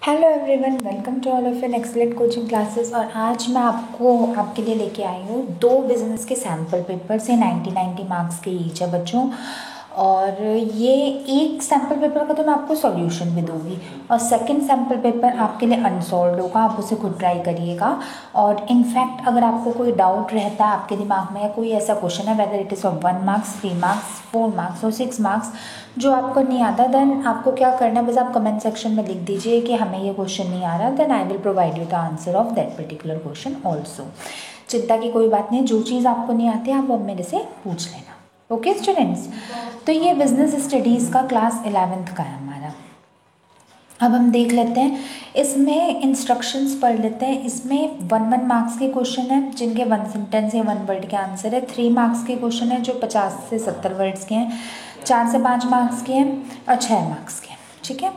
Hello everyone, welcome to all of an excellent coaching classes. और आज मैं आपके लिए लेके आई हूँ दो बिजनेस के सैम्पल पेपर से 90 मार्क्स के ईच है बच्चों। और ये एक सैम्पल पेपर का तो मैं आपको सॉल्यूशन भी दूंगी और सेकंड सैम्पल पेपर आपके लिए अनसॉल्व्ड होगा, आप उसे खुद ट्राई करिएगा। और इनफैक्ट अगर आपको कोई डाउट रहता है आपके दिमाग में या कोई ऐसा क्वेश्चन है whether it is of 1 marks, 3 marks, 4 marks और 6 मार्क्स जो आपको नहीं आता, देन आपको क्या करना है, बस आप कमेंट सेक्शन में लिख दीजिए कि हमें ये क्वेश्चन नहीं आ रहा, then I will provide you the answer of that particular question also. चिंता की कोई बात नहीं, जो चीज़ आपको नहीं आती आप वो मेरे से पूछ लेना। ओके स्टूडेंट्स, तो ये बिजनेस स्टडीज़ का क्लास 11th का है हमारा। अब हम देख लेते हैं, इसमें इंस्ट्रक्शंस पढ़ लेते हैं। इसमें 1 मार्क्स के क्वेश्चन है जिनके 1 सेंटेंस या 1 वर्ड के आंसर है। 3 मार्क्स के क्वेश्चन है जो 50 से 70 वर्ड्स के हैं। 4 से 5 मार्क्स के हैं और 6 मार्क्स के हैं। ठीक है,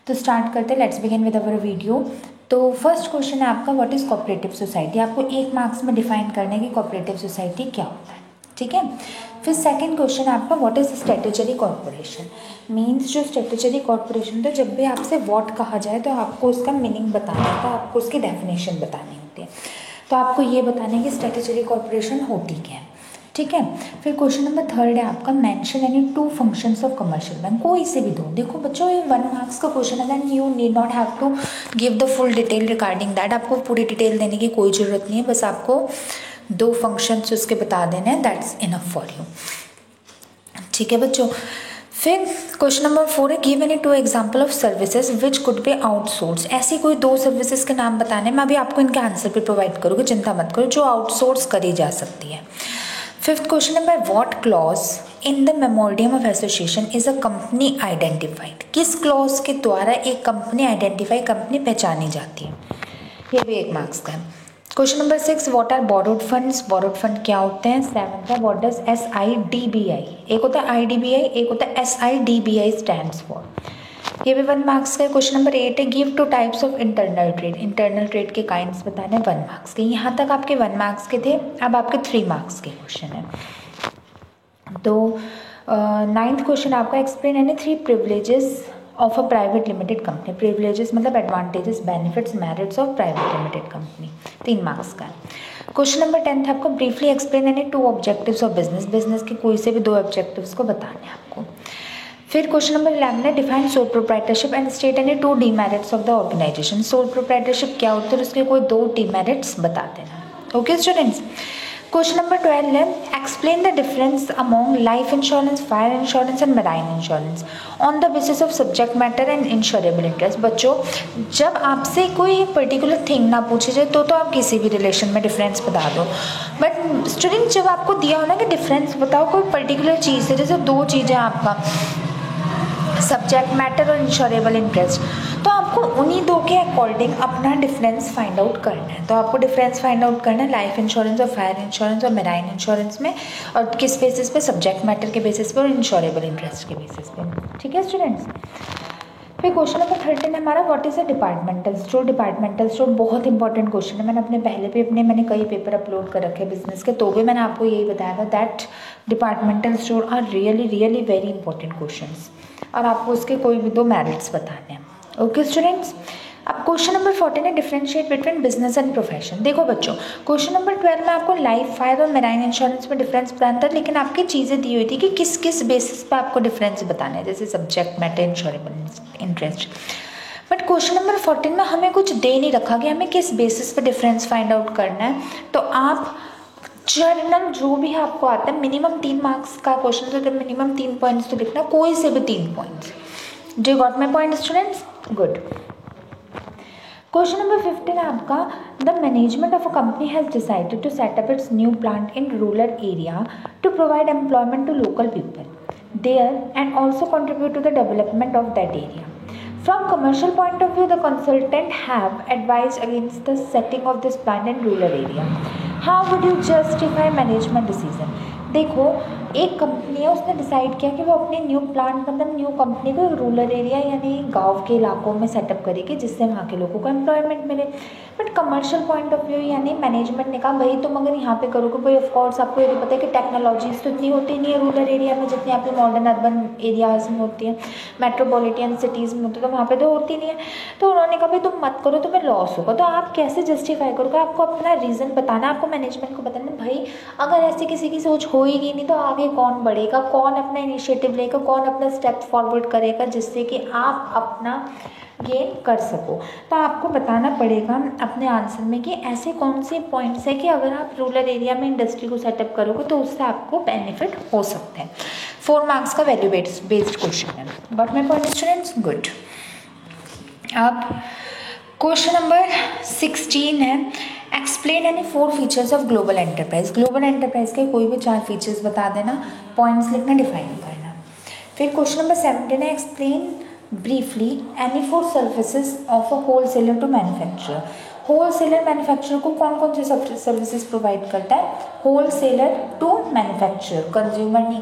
तो स्टार्ट करते हैं। Let's begin with our video. तो फर्स्ट क्वेश्चन है आपका, व्हाट इज़ कोऑपरेटिव सोसाइटी। आपको 1 मार्क्स में डिफाइन करने की कोऑपरेटिव सोसाइटी क्या होता है। ठीक है, फिर सेकंड क्वेश्चन है आपका, what is statutory corporation. Means जो स्टैट्यूटरी कॉर्पोरेशन, तो जब भी आपसे व्हाट कहा जाए तो आपको उसका मीनिंग बताना होता है, आपको उसकी डेफिनेशन बतानी होती है। तो आपको ये बताना है कि स्टैट्यूटरी कॉर्पोरेशन होती क्या है। ठीक है, फिर क्वेश्चन नंबर 3 है आपका, mention any 2 functions of commercial bank. कोई से भी दो। देखो बच्चों, ये 1 मार्क्स का क्वेश्चन है, then you need not have to give the full detail regarding that. आपको पूरी डिटेल देने की कोई ज़रूरत नहीं है, बस आपको 2 फंक्शंस उसके बता देने हैं, दैट्स इनफ फॉर यू। ठीक है बच्चों, फिर क्वेश्चन नंबर 4 है, give any 2 example of services which could be outsource. ऐसी कोई 2 सर्विसेज के नाम बताने, मैं अभी आपको इनके आंसर भी प्रोवाइड करूँगी, चिंता मत करो, जो आउटसोर्स करी जा सकती है। Fifth question number, what clause in the memorandum of association is a company identified. किस क्लॉज के द्वारा एक कंपनी आइडेंटिफाई, कंपनी पहचानी जाती है। ये भी 1 मार्क्स का है। Question number 6, what are borrowed funds. Borrowed fund क्या होते हैं। 7 का, व्हाट डज SIDBI। एक होता है IDBI, एक होता है SIDBI स्टैंड्स फॉर। ये भी 1 मार्क्स का है। क्वेश्चन नंबर 8 है, give 2 types of internal trade. Internal trade के काइंड्स बताने, 1 मार्क्स के। यहाँ तक आपके 1 मार्क्स के थे, अब आपके 3 मार्क्स के क्वेश्चन है। तो 9th क्वेश्चन आपका, explain any 3 privileges of a private limited company. Privileges मतलब advantages, benefits, merits of private limited company. 3 marks का है। क्वेश्चन नंबर 10 आपको, briefly explain any 2 objectives of business. Business के कोई से भी 2 ऑब्जेक्टिव्स को बताने हैं आपको। फिर क्वेश्चन नंबर 11 है, define sole proprietorship and state any 2 demerits of the organisation. Sole proprietorship क्या होता है, उसके कोई 2 डीमेरिट्स बता देना। ओके स्टूडेंट्स, क्वेश्चन नंबर 12 है, explain the difference among life insurance, fire insurance and marine insurance on the basis of subject matter and insurable interest. बच्चों, जब आपसे कोई पर्टिकुलर थिंग ना पूछी जाए तो आप किसी भी रिलेशन में डिफरेंस बता दो। बट स्टूडेंट, जब आपको दिया हो ना कि डिफरेंस बताओ कोई पर्टिकुलर चीज़ है, जैसे 2 चीज़ें आपका सब्जेक्ट मैटर और इंश्योरेबल इंटरेस्ट, तो आपको उन्हीं 2 के अकॉर्डिंग अपना डिफरेंस फाइंड आउट करना है। तो आपको डिफरेंस फाइंड आउट करना है लाइफ इंश्योरेंस और फायर इंश्योरेंस और मैराइन इंश्योरेंस में, और किस बेसिस पे, सब्जेक्ट मैटर के बेसिस पे और इंश्योरेबल इंटरेस्ट के बेसिस पे। ठीक है स्टूडेंट्स, फिर क्वेश्चन नंबर 13 है हमारा, what is a departmental store. Departmental store बहुत इंपॉर्टेंट क्वेश्चन है। मैंने अपने पहले भी मैंने कई पेपर अपलोड कर रखे हैं बिजनेस के, तो भी मैंने आपको यही बताया था that departmental store are really very important questions, और आपको उसके कोई भी 2 मेरिट्स बताने हैं। ओके स्टूडेंट्स, अब क्वेश्चन नंबर 14 है, differentiate between business and profession. देखो बच्चों, क्वेश्चन नंबर 12 में आपको लाइफ, फायर और मैराइन इंश्योरेंस में डिफरेंस बताना था, लेकिन आपकी चीज़ें दी हुई थी कि किस किस बेसिस पे आपको डिफरेंस बताना है, जैसे subject matter, insurable interest. But question number 14 में हमें कुछ दे नहीं रखा कि हमें किस बेसिस पे डिफरेंस फाइंड आउट करना है। तो आप जर्नल जो भी आपको आता है, मिनिमम 3 मार्क्स का क्वेश्चन, तो मिनिमम 3 पॉइंट्स तो लिखना, कोई से भी 3 points. Do you got my point students? Good. Question number 15 है आपका, the management of a company has decided to set up its new plant in rural area to provide employment to local people there and also contribute to the development of that area. From commercial point of view, the consultant have advised against the setting of this plant in rural area. How would you justify management decision? देखो, एक नहीं है, उसने decide किया कि वो अपनी new plant मतलब न्यू कंपनी को रूरल एरिया यानी गांव के इलाकों में सेटअप करेगी, जिससे वहाँ के लोगों को एम्प्लॉयमेंट मिले। But commercial point of view यानी मैनेजमेंट ने कहा भाई तुम अगर यहाँ पे करोगे, भाई ऑफकोर्स आपको ये भी पता है कि टेक्नोलॉजीज तो इतनी होती नहीं है रूरल एरिया में जितनी आपके मॉडर्न अर्बन एरियाज में होती है, मेट्रोपॉलिटन सिटीज़ में होती है, तो वहाँ पे तो होती नहीं है। तो उन्होंने कहा भाई तुम मत करो, तुम्हें लॉस होगा। तो आप कैसे जस्टिफाई करोगे? आपको अपना रीज़न बताना, आपको मैनेजमेंट को बताना भाई अगर ऐसी किसी की सोच होएगी नहीं तो आगे कौन बढ़ेगा, कौन अपना इनिशिएटिव लेगा, कौन अपना स्टेप फॉरवर्ड करेगा जिससे कि आप अपना गेन कर सको। तो आपको बताना पड़ेगा अपने आंसर में कि ऐसे कौन से पॉइंट्स है कि अगर आप रूरल एरिया में इंडस्ट्री को सेटअप करोगे तो उससे आपको बेनिफिट हो सकते हैं। 4 मार्क्स का वैल्यू बेस्ड क्वेश्चन है। Got my point students? Good. अब क्वेश्चन नंबर 16 है, explain any 4 features of global enterprise. Global enterprise के कोई भी 4 फीचर्स बता देना, पॉइंट्स लिखना, डिफाइन करना। फिर क्वेश्चन नंबर 17 है, explain briefly any 4 services of a wholesaler to manufacturer. Wholesaler manufacturer को कौन कौन सी सर्विसेज प्रोवाइड करता है? होलसेलर टू मैन्युफैक्चरर, कंज्यूमर नहीं।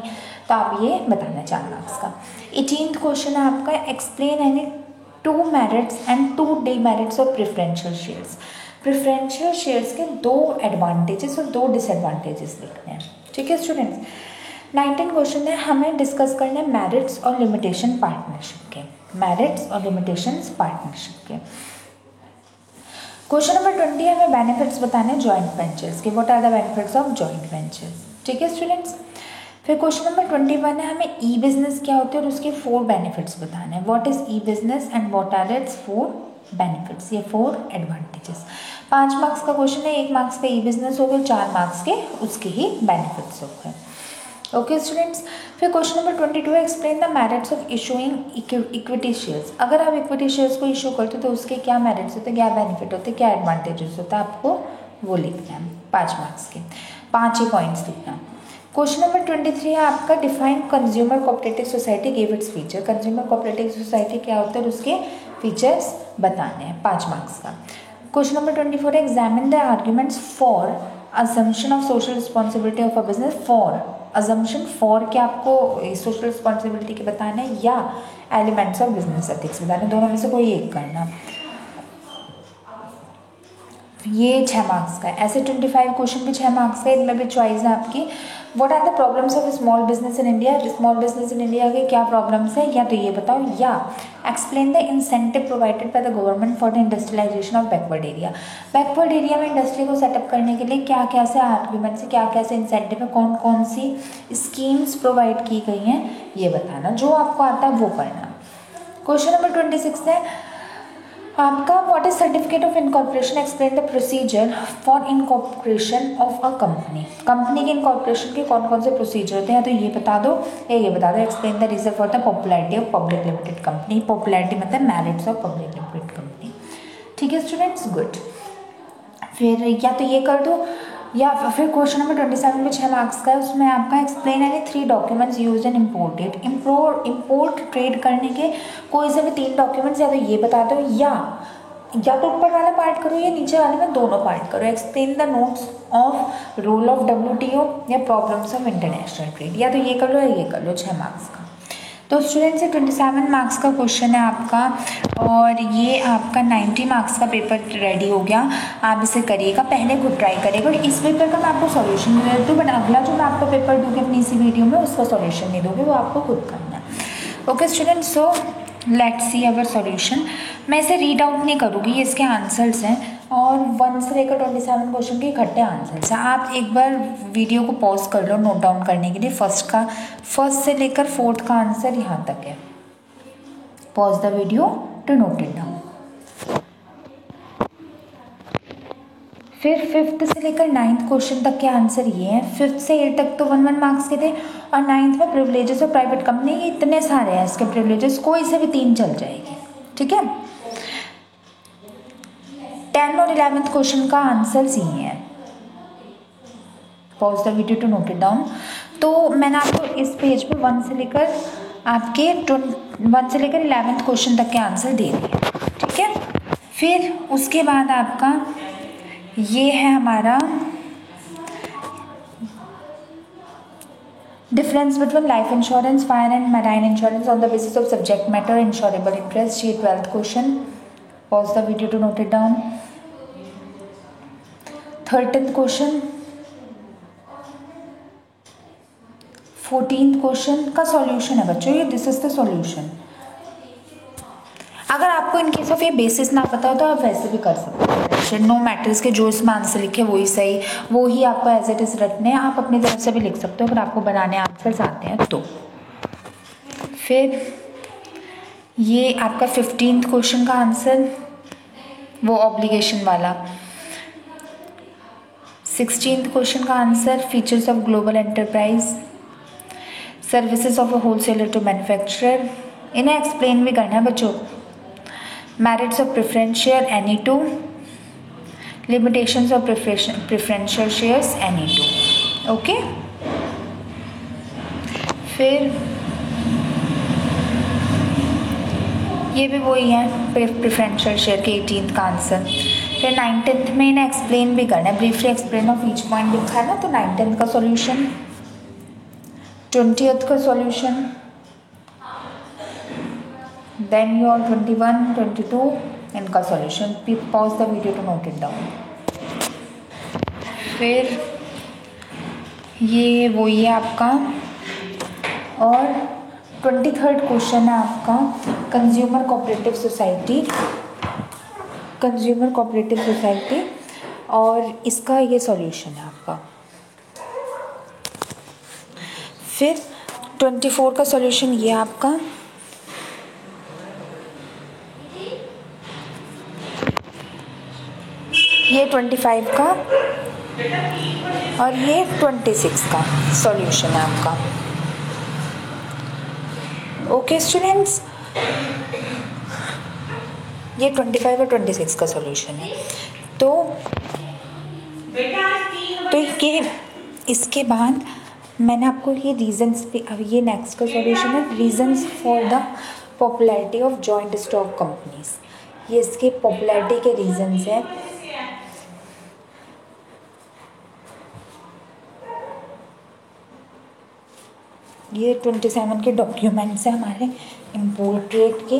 तो आप ये बताना 4 मार्क्स का। 18th क्वेश्चन है आपका, explain any 2 merits and 2 demerits of preferential shares. Preferential shares के 2 एडवांटेजेस और 2 डिसएडवांटेजेस लिखने हैं। ठीक है स्टूडेंट्स? 19 क्वेश्चन है, हमें डिस्कस करना है मेरिट्स और लिमिटेशन पार्टनरशिप के। मेरिट्स और लिमिटेशंस पार्टनरशिप के। क्वेश्चन नंबर 20 है, हमें बेनिफिट्स बताने हैं जॉइंट वेंचर्स के। What are the benefits of joint ventures? ठीक है स्टूडेंट्स? फिर क्वेश्चन नंबर 21 है, हमें ई बिजनेस क्या होते हैं और उसके 4 बेनिफिट्स बताने हैं। What is e business and what are its 4 benefits, ये 4 एडवांटेजेस। 5 मार्क्स का क्वेश्चन है, 1 मार्क्स का ई बिजनेस हो गया, 4 मार्क्स के उसके ही बेनिफिट्स हो गए। Okay students? फिर क्वेश्चन नंबर 22 है, explain the merits of issuing equity shares. अगर आप इक्विटी शेयर्स को इशू करते हो तो उसके क्या मेरिट्स होते हैं, क्या बेनिफिट होते हैं, क्या एडवांटेजेस होता है, आपको वो लिखना है 5 मार्क्स के, 5 ही पॉइंट्स लिखना। क्वेश्चन नंबर 23 है आपका, define consumer cooperative society, give its feature. Consumer cooperative society क्या होता है और उसके फीचर्स बताने हैं, 5 मार्क्स का। क्वेश्चन नंबर 24 है, examine the arguments for assumption of social responsibility of a business. For assumption, for क्या आपको सोशल रिस्पॉन्सिबिलिटी के बताना है या एलिमेंट्स ऑफ बिजनेस एथिक्स बताने, दोनों में से कोई एक करना। ये 6 मार्क्स का है। ऐसे 25 क्वेश्चन भी 6 मार्क्स का, इनमें भी चॉइस है आपकी। What are the problems of small business in India. Small business in India के क्या प्रॉब्लम्स है, या तो ये बताओ, या explain the incentive provided by the government for the industrialization of backward area. Backward area में इंडस्ट्री को सेटअप करने के लिए क्या क्या से आर्ग्यूमेंट्स है, क्या क्या से इंसेंटिव है, कौन कौन सी स्कीम्स प्रोवाइड की गई हैं, ये बताना। जो आपको आता है वो करना। क्वेश्चन नंबर 26 है आपका, what is certificate of incorporation, explain the procedure for incorporation of a company. Company के इनकॉर्पोरेशन के कौन कौन से प्रोसीजर होते हैं, तो ये बता दो या ये बता दो। Explain the reason for the popularity of public limited company. Popularity मतलब merits of public limited company. ठीक है स्टूडेंट्स? गुड। फिर या तो ये कर दो, या फिर क्वेश्चन नंबर 27 में 6 मार्क्स का है, उसमें आपका explain any 3 documents used in imported. Import trade करने के कोई से भी 3 डॉक्यूमेंट्स, या तो ये बता दो या तो ऊपर वाला पार्ट करो या नीचे वाले में दोनों पार्ट करो। Explain the notes of role of WTO या प्रॉब्लम्स ऑफ इंटरनेशनल ट्रेड, या तो ये कर लो या ये कर लो, 6 मार्क्स का। तो स्टूडेंट्स ये 27 मार्क्स का क्वेश्चन है आपका, और ये आपका 90 मार्क्स का पेपर रेडी हो गया। आप इसे करिएगा, पहले खुद ट्राई करिएगा। और इस पेपर का मैं आपको सॉल्यूशन दे देती हूँ, बट अगला जो मैं आपको पेपर दूँगी अपनी इसी वीडियो में, उसका सॉल्यूशन नहीं दूँगी, वो आपको खुद करना है। Okay students? So let's see our solution. मैं इसे रीड आउट नहीं करूँगी, ये इसके आंसर्स हैं, और 1 से लेकर 27 क्वेश्चन के इकट्ठे आंसर्स हैं। आप एक बार वीडियो को पॉज कर लो नोट डाउन करने के लिए। फर्स्ट से लेकर 4th का आंसर यहाँ तक है। Pause the video to note it down. फिर 5th से लेकर 9th क्वेश्चन तक के आंसर ये हैं। 5th से 8th तक तो 1-1 मार्क्स के थे, और 9th में प्रिविलेजेस ऑफ प्राइवेट कंपनी, ये इतने सारे हैं इसके प्रिविलेजेस, कोई से भी 3 चल जाएगी। ठीक है? 10 और 11th क्वेश्चन का आंसर्स ये हैं। Pause the video to note it down. तो मैंने आपको इस पेज पे 1 से लेकर 11th क्वेश्चन तक के आंसर दे दिए। ठीक है? फिर उसके बाद आपका ये है हमारा difference between life insurance, fire and marine insurance on the basis of subject matter, insurable interest. ये 12th question, pause the video to note it down. 13th question, 14th question का सॉल्यूशन है बच्चों ये, दिस इज द सॉल्यूशन। अगर आपको in case of ये basis ना पता हो तो आप वैसे भी कर सकते हो, नो मैटर्स के जो इसमें आंसर लिखे वही सही, वो ही आपको एज इट इज रटने हैं, आप अपनी तरफ से भी लिख सकते हो अगर आपको बनाने आंसर्स आते हैं तो। फिर ये आपका 15th क्वेश्चन का आंसर, वो ऑब्लिगेशन वाला। 16th क्वेश्चन का answer, features of global enterprise, services of a wholesaler to manufacturer. इन्हें एक्सप्लेन भी करना है बच्चों। Merits of preference share NE2, limitations of preferential shares NE2, okay. फिर ये भी वही है प्रेफरेंशियल शेयर के 18th का आंसर। फिर 19th में इन्हें एक्सप्लेन भी करना है, briefly explain of each point लिखा है ना, तो 19th का सॉल्यूशन, 20th का सॉल्यूशन, then your 21, 22 इनका solution. Pause the video to note it down. फिर ये वो ये आपका, और 23rd क्वेश्चन है आपका consumer cooperative society, consumer cooperative society, और इसका ये सॉल्यूशन है आपका। फिर 24 का सॉल्यूशन ये आपका, ये 25 का, और ये 26 का सॉल्यूशन है आपका। ओके स्टूडेंट्स, ये 25 और 26 का सॉल्यूशन है। तो ये इसके बाद मैंने आपको ये रीजंस भी, अब ये नेक्स्ट का सॉल्यूशन है, reasons for the popularity of joint stock companies. ये इसके पॉपुलैरिटी के रीजंस हैं। ये 27 के डॉक्यूमेंट्स हैं हमारे इम्पोर्ट ट्रेड के,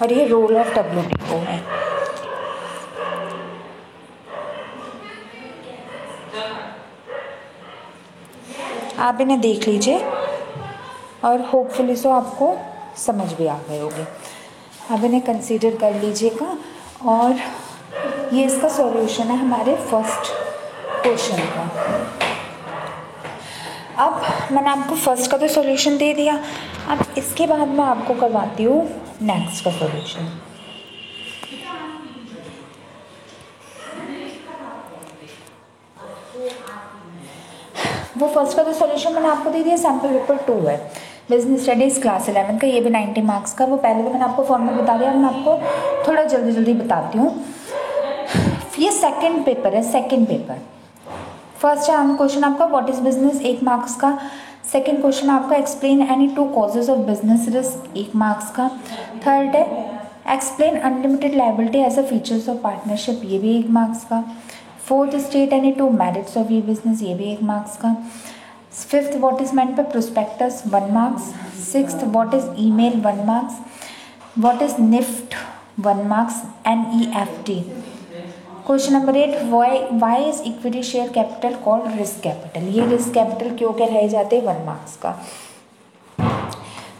और ये रोल ऑफ WTO है। आप इन्हें देख लीजिए और होपफुली सो आपको समझ भी आ गए होंगे। आप इन्हें कंसीडर कर लीजिएगा, और ये इसका सॉल्यूशन है हमारे फर्स्ट क्वेश्चन का। अब मैंने आपको फर्स्ट का तो सॉल्यूशन दे दिया, अब इसके बाद मैं आपको करवाती हूँ नेक्स्ट का सॉल्यूशन। वो फर्स्ट का तो सॉल्यूशन मैंने आपको दे दिया, सैम्पल पेपर 2 है, बिजनेस स्टडीज़ क्लास 11 का, ये भी 90 मार्क्स का। वो पहले भी मैंने आपको फॉर्मेट बता दिया, मैं आपको थोड़ा जल्दी जल्दी बताती हूँ। ये सेकंड पेपर है, सेकंड पेपर। फर्स्ट है क्वेश्चन आपका व्हाट इज बिजनेस, 1 मार्क्स का। सेकंड क्वेश्चन आपका explain any 2 causes of business risk, 1 marks का। थर्ड है explain unlimited liability as a features of partnership, ये भी 1 मार्क्स का। Fourth state any 2 merits of ये बिजनेस, ये भी 1 मार्क्स का। Fifth what is meant by prospectus, 1 marks. Sixth what is email, 1 marks. What is NEFT, 1 marks. NEFT। Question number 8 why is equity share capital called risk capital, ये risk capital क्यों कहलाए जाते हैं, 1 marks का।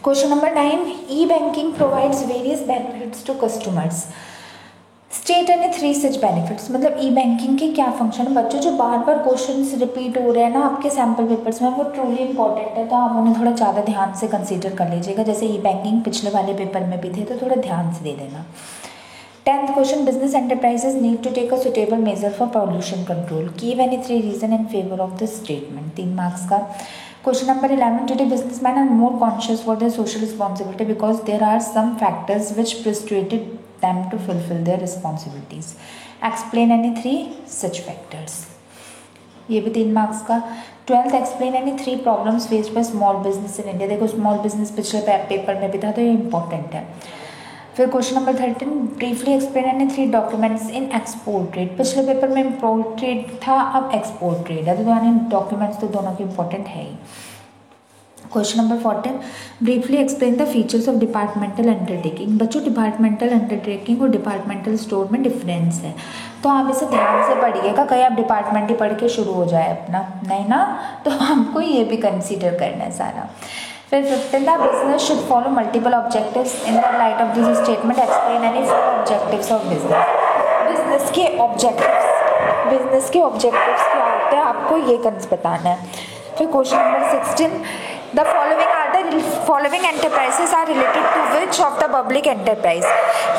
Question number 9 e banking provides various benefits to customers, state any 3 such benefits. मतलब e banking के क्या function है बच्चों, जो बार बार क्वेश्चन रिपीट हो रहे हैं ना आपके सैम्पल पेपर्स में, वो ट्रूली इंपॉर्टेंट है, तो आप उन्हें थोड़ा ज़्यादा ध्यान से कंसीडर कर लीजिएगा। जैसे ई बैंकिंग पिछले वाले पेपर में भी थे, तो थोड़ा ध्यान से दे देना। 10th question business enterprises need to take a suitable measure for pollution control, give any 3 reason in favour of this statement, 3 marks का। Question number 11 today businessman are more conscious for their social responsibility because there are some factors which prostrated them to fulfill their responsibilities, explain any 3 such factors, ये भी 3 marks का। 12th explain any 3 problems faced by small business in India, देखो small business पिछले paper में भी था, तो ये इंपॉर्टेंट है। फिर question number 13, briefly explain any 3 documents in export trade. पिछले पेपर में इम्पोर्ट ट्रेड था, अब एक्सपोर्ट ट्रेड है, तो दोनों डॉक्यूमेंट्स तो दोनों के इंपॉर्टेंट है ही। Question number 14, briefly explain the features of departmental undertaking. बच्चों डिपार्टमेंटल अंडरटेकिंग और डिपार्टमेंटल स्टोर में डिफरेंस है, तो आप इसे ध्यान से पढ़िएगा, कहीं आप डिपार्टमेंट ही पढ़ के शुरू हो जाए अपना, नहीं ना, तो हमको ये भी कंसीडर करना है सारा। फिर 15, business should follow multiple objectives in the light of this statement explain any 4 objectives of business. Business के ऑब्जेक्टिव्स क्या होते हैं, आपको ये बताना है। फिर question number 16, the following enterprises are related to which of the public enterprise।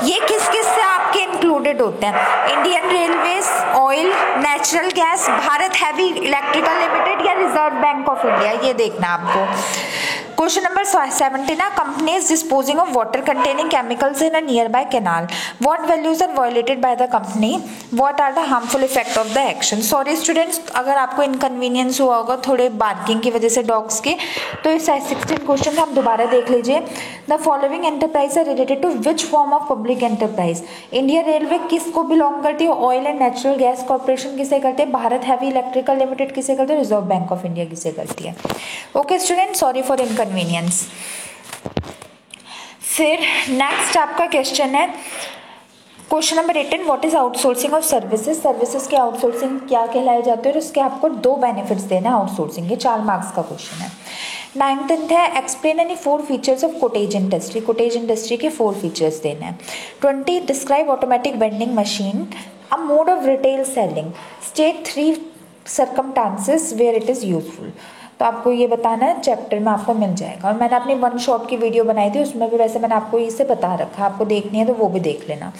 ये किस किस से आपके इंक्लूडेड होते हैं, Indian railways, oil, natural gas, Bharat heavy electrical limited या रिजर्व बैंक ऑफ इंडिया, ये देखना आपको। Question number 17, companies disposing of water containing chemicals in a nearby canal, what values are violated by the company, what are the harmful effect of the action. Sorry students, अगर आपको inconvenience हुआ होगा थोड़े barking की वजह से dogs के, तो इस 16 क्वेश्चन आप दोबारा देख लीजिए। The following enterprise are related to which form of public enterprise. Indian railway किसको बिलोंग करती है, oil and natural gas corporation किसे करते हैं, भारत हैवी इलेक्ट्रिकल लिमिटेड किसे करते हैं, रिजर्व बैंक ऑफ इंडिया किसे करती है। Okay student, sorry for inconvenience. फिर नेक्स्ट आपका क्वेश्चन है question number 18, what is outsourcing of services. Services के आउटसोर्सिंग क्या कहलाए जाते हैं और उसके आपको 2 बेनिफिट्स देना है आउटसोर्सिंग के, 4 मार्क्स का क्वेश्चन है। 9th है explain any 4 features of cottage industry. Cottage industry के 4 फीचर्स देना है। 20, describe automatic vending machine a mode of retail selling, state 3 circumstances where it is useful. तो आपको ये बताना है, चैप्टर में आपको मिल जाएगा, और मैंने अपनी 1 शॉट की वीडियो बनाई थी, उसमें भी वैसे मैंने आपको इसे बता रखा, आपको देखनी है तो वो भी देख लेना।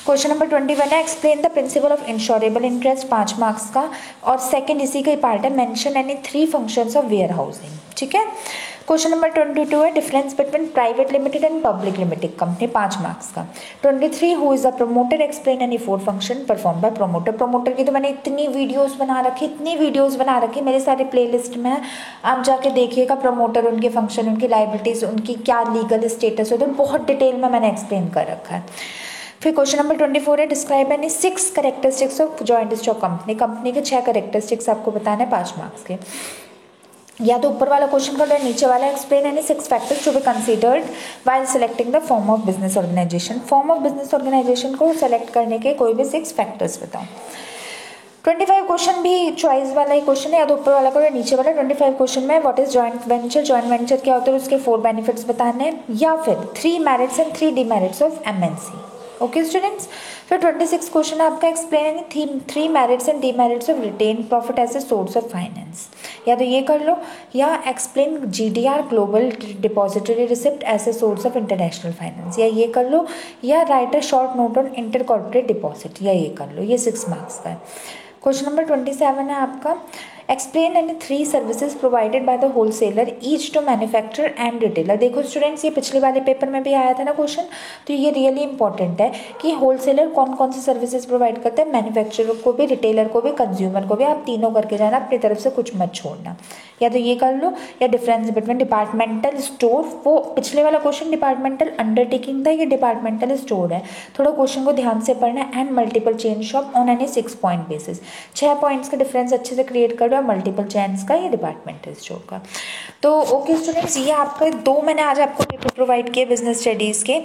क्वेश्चन नंबर 21 है explain the principle of insurable interest, 5 marks का, और सेकंड इसी का ही पार्ट है, mention any 3 functions of warehousing, ठीक है। क्वेश्चन नंबर 22 है difference between private limited and public limited company, 5 marks का। 23, who is the promoter, explain any 4 function perform by promoter. Promoter की तो मैंने इतनी वीडियोस बना रखी मेरे सारे प्लेलिस्ट में है, आप जाके देखिएगा प्रमोटर, उनके फंक्शन, उनकी लाइबिलिटीज, उनकी क्या लीगल स्टेटस होता है, बहुत डिटेल में मैंने एक्सप्लेन कर रखा है। फिर क्वेश्चन नंबर 24 है describe any 6 characteristics of joint stock company. Company के 6 कैरेक्टरिस्टिक्स आपको बताना है, 5 मार्क्स के। या तो ऊपर वाला क्वेश्चन कर लो, नीचे वाला explain any 6 factors to be considered while selecting the form of business organization. Form of business organization को सेलेक्ट करने के कोई भी 6 फैक्टर्स बताओ। 25 क्वेश्चन भी चॉइस वाला ही क्वेश्चन है, या तो ऊपर वाला करो नीचे वाला। 25 क्वेश्चन में what is joint venture, joint venture क्या होता है, उसके 4 बेनिफिट्स बताने हैं, या फिर 3 merits and 3 demerits of MNC. Okay students. फिर 26 क्वेश्चन है आपका explain 3 merits and demerits of retain profit as a source of finance. या तो ये कर लो, या explain GDR global depository receipt as a source of international finance, या ये कर लो, या write a short note on inter corporate deposit, या ये कर लो। ये 6 मार्क्स का है। क्वेश्चन नंबर 27 है आपका explain any 3 services provided by the wholesaler each to manufacturer and retailer. देखो स्टूडेंट्स, ये पिछले वाले पेपर में भी आया था ना क्वेश्चन, तो ये रियली इंपॉर्टेंट है कि होलसेलर कौन कौन सी सर्विसेज प्रोवाइड करते हैं, मैन्युफैक्चरर को भी, रिटेलर को भी, कंज्यूमर को भी। आप तीनों करके जाना, अपनी तरफ से कुछ मत छोड़ना। या तो ये कर लो, या डिफरेंस बिटवीन डिपार्टमेंटल स्टोर, वो पिछले वाला क्वेश्चन डिपार्टमेंटल अंडरटेकिंग था, ये डिपार्टमेंटल स्टोर है, थोड़ा क्वेश्चन को ध्यान से पढ़ना। And multiple chain shop on any 6 point basis, 6 points का डिफरेंस अच्छे से क्रिएट कर दो, मल्टीपल चेन्स का, ये डिपार्टमेंटल स्टोर का। तो ओके स्टूडेंट्स, ये आपके 2 मैंने आज आपको पेपर प्रोवाइड किए बिजनेस स्टडीज़ के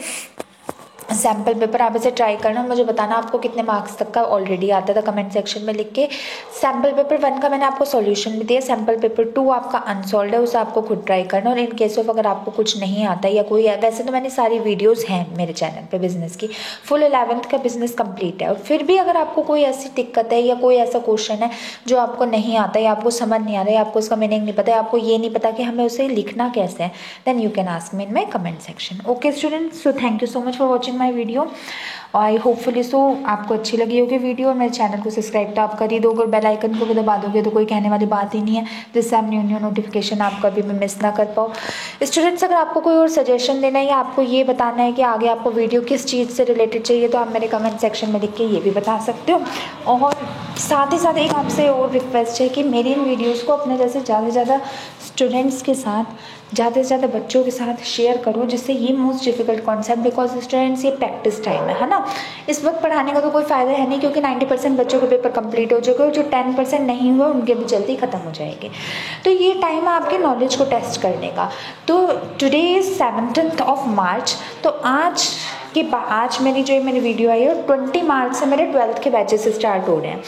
सैम्पल पेपर। आप इसे ट्राई करना, मुझे बताना आपको कितने मार्क्स तक का ऑलरेडी आता था कमेंट सेक्शन में लिख के। सैम्पल पेपर 1 का मैंने आपको सॉल्यूशन भी दिया, सैम्पल पेपर 2 आपका अनसॉल्व है, उसे आपको खुद ट्राई करना। और इन केस ऑफ अगर आपको कुछ नहीं आता या कोई, वैसे तो मैंने सारी वीडियोस हैं मेरे चैनल पे बिजनेस की, फुल 11th का बिजनेस कंप्लीट है। और फिर भी अगर आपको कोई ऐसी दिक्कत है या कोई ऐसा क्वेश्चन है जो आपको नहीं आता, या आपको समझ नहीं आ रहा है, आपको उसका मीनिंग नहीं पता है, आपको ये नहीं पता कि हमें उसे लिखना कैसे है, then you can ask me in my comment section. Okay students, so thank you so much for watching my video. I hopefully so आपको अच्छी लगी होगी वीडियो, और मेरे चैनल को सब्सक्राइब तो आप कर ही दोगे, बेल आइकन को भी दबा दोगे, तो कोई कहने वाली बात ही नहीं है, जिससे आप न्यू नोटिफिकेशन आप कभी भी मिस ना कर पाओ। स्टूडेंट्स, अगर आपको कोई और सजेशन देना है या आपको ये बताना है कि आगे आपको वीडियो किस चीज़ से रिलेटेड चाहिए, तो आप मेरे कमेंट सेक्शन में लिख के ये भी बता सकते हो। और साथ ही साथ एक आपसे और रिक्वेस्ट है कि मेरी इन वीडियोज़ को अपने जैसे ज़्यादा से ज़्यादा स्टूडेंट्स के साथ, ज़्यादा से ज़्यादा बच्चों के साथ शेयर करो, जिससे ये most difficult concept, because students ये प्रैक्टिस टाइम है ना। इस वक्त पढ़ाने का तो कोई फ़ायदा है नहीं, क्योंकि 90% बच्चों के पेपर कंप्लीट हो चुके हैं, जो 10% नहीं हुए उनके भी जल्दी ख़त्म हो जाएंगे। तो ये टाइम है आपके नॉलेज को टेस्ट करने का। तो today is 17th of March। तो आज मेरी वीडियो आई है, 20 मार्च से मेरे 12th के बैचेस स्टार्ट हो रहे हैं।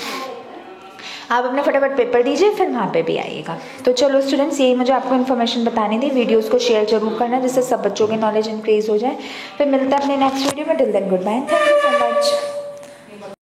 आप अपने फटाफट पेपर दीजिए, फिर वहाँ पे भी आइएगा। तो चलो स्टूडेंट्स, यही मुझे आपको इन्फॉर्मेशन बतानी थी। वीडियोस को शेयर जरूर करना, जिससे सब बच्चों के नॉलेज इंक्रीज हो जाए। फिर मिलते हैं अपने नेक्स्ट वीडियो में। Till then goodbye, thank you so much.